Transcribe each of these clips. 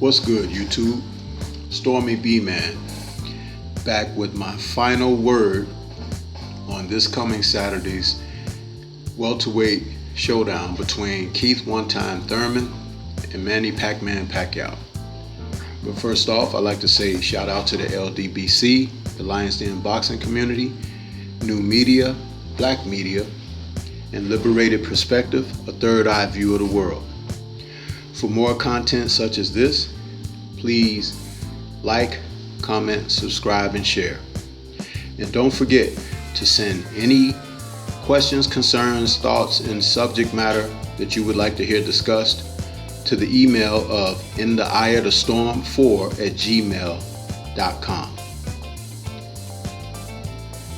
What's good, YouTube? Stormybman back with my final word on this coming Saturday's welterweight showdown between Keith one-time Thurman and Manny Pac-Man Pacquiao. But first off, I'd like to say shout out to the LDBC, the Lions Den boxing community, new media, black media, and liberated perspective, a third eye view of the world. For more content such as this, please like, comment, subscribe, and share. And don't forget to send any questions, concerns, thoughts, and subject matter that you would like to hear discussed to the email of intheeyeofthestorm4@gmail.com.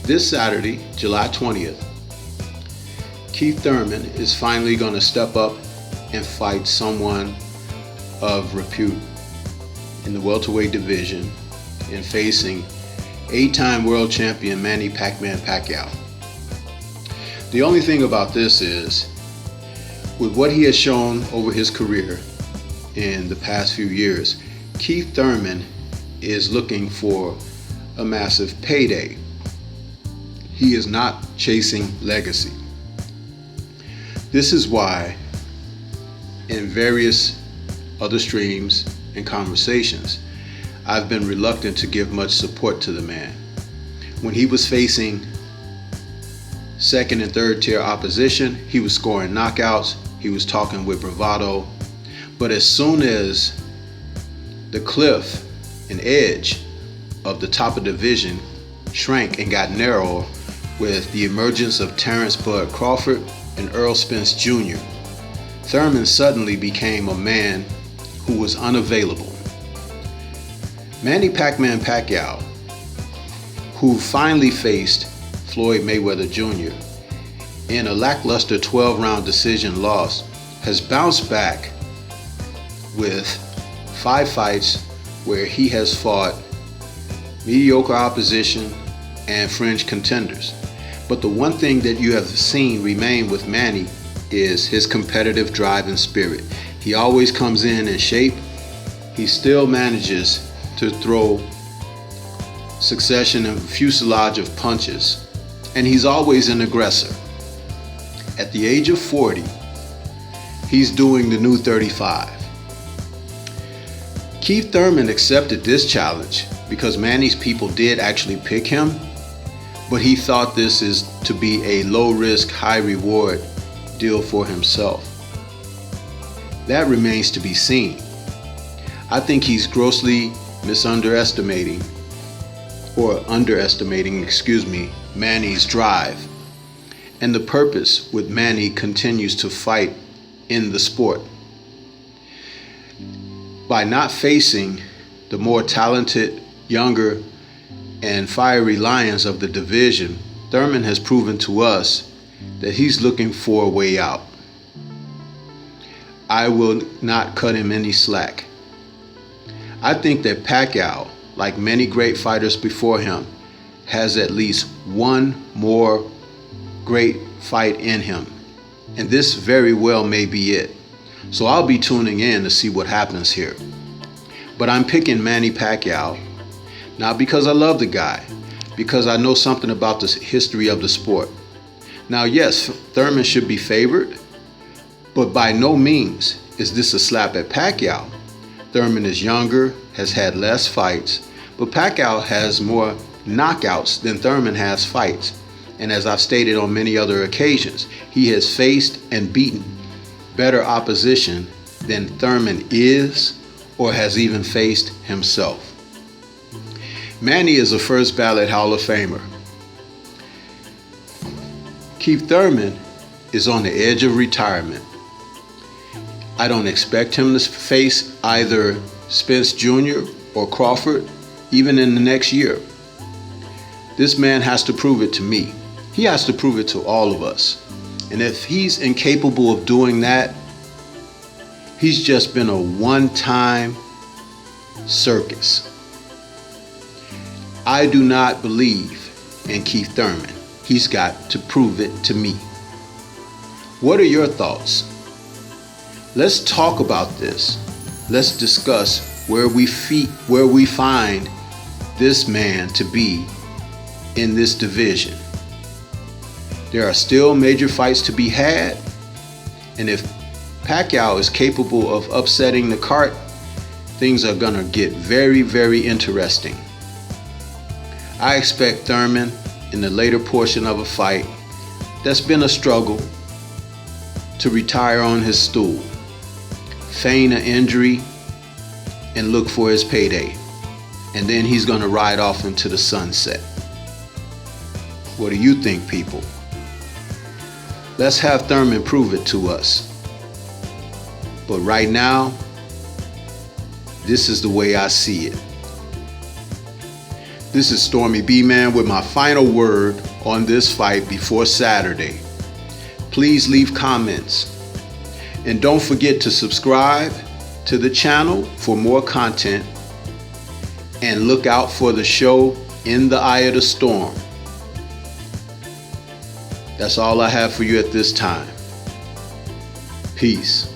This Saturday, July 20th, Keith Thurman is finally going to step up and fight someone of repute in the welterweight division and facing 8-time world champion Manny Pac-Man Pacquiao. The only thing about this is, with what he has shown over his career in the past few years, Keith Thurman is looking for a massive payday. He is not chasing legacy. This is why in various other streams and conversations, I've been reluctant to give much support to the man. When he was facing second and third tier opposition, he was scoring knockouts, he was talking with bravado. But as soon as the cliff and edge of the top of the division shrank and got narrower with the emergence of Terrence Bud Crawford and Earl Spence Jr., Thurman suddenly became a man who was unavailable. Manny Pac-Man Pacquiao, who finally faced Floyd Mayweather Jr. in a lackluster 12-round decision loss, has bounced back with 5 fights where he has fought mediocre opposition and fringe contenders. But the one thing that you have seen remain with Manny is his competitive drive and spirit. He always comes in shape. He still manages to throw succession and fuselage of punches, and he's always an aggressor. At the age of 40, he's doing the new 35. Keith Thurman accepted this challenge because Manny's people did actually pick him, but he thought this is to be a low risk, high reward deal for himself. That remains to be seen. I think he's grossly underestimating Manny's drive and the purpose with Manny continues to fight in the sport. By not facing the more talented, younger, and fiery lions of the division, Thurman has proven to us that he's looking for a way out. I will not cut him any slack. I think that Pacquiao, like many great fighters before him, has at least one more great fight in him. And this very well may be it. So I'll be tuning in to see what happens here. But I'm picking Manny Pacquiao, not because I love the guy, because I know something about the history of the sport. Now, yes, Thurman should be favored, But by no means is this a slap at Pacquiao. Thurman is younger, has had less fights, but Pacquiao has more knockouts than Thurman has fights. And as I've stated on many other occasions, he has faced and beaten better opposition than Thurman is or has even faced himself. Manny is a first ballot Hall of Famer. Keith Thurman is on the edge of retirement. I don't expect him to face either Spence Jr. or Crawford even in the next year. This man has to prove it to me. He has to prove it to all of us. And if he's incapable of doing that, he's just been a one-time circus. I do not believe in Keith Thurman. He's got to prove it to me. What are your thoughts? Let's talk about this. Let's discuss where we find this man to be in this division. There are still major fights to be had, and if Pacquiao is capable of upsetting the cart, things are gonna get very, very interesting. I expect Thurman in the later portion of a fight that's been a struggle to retire on his stool, feign an injury, and look for his payday. And then he's gonna ride off into the sunset. What do you think, people? Let's have Thurman prove it to us. But right now, this is the way I see it. This is Stormybman with my final word on this fight before Saturday. Please leave comments. And don't forget to subscribe to the channel for more content. And look out for the show In the Eye of the Storm. That's all I have for you at this time. Peace.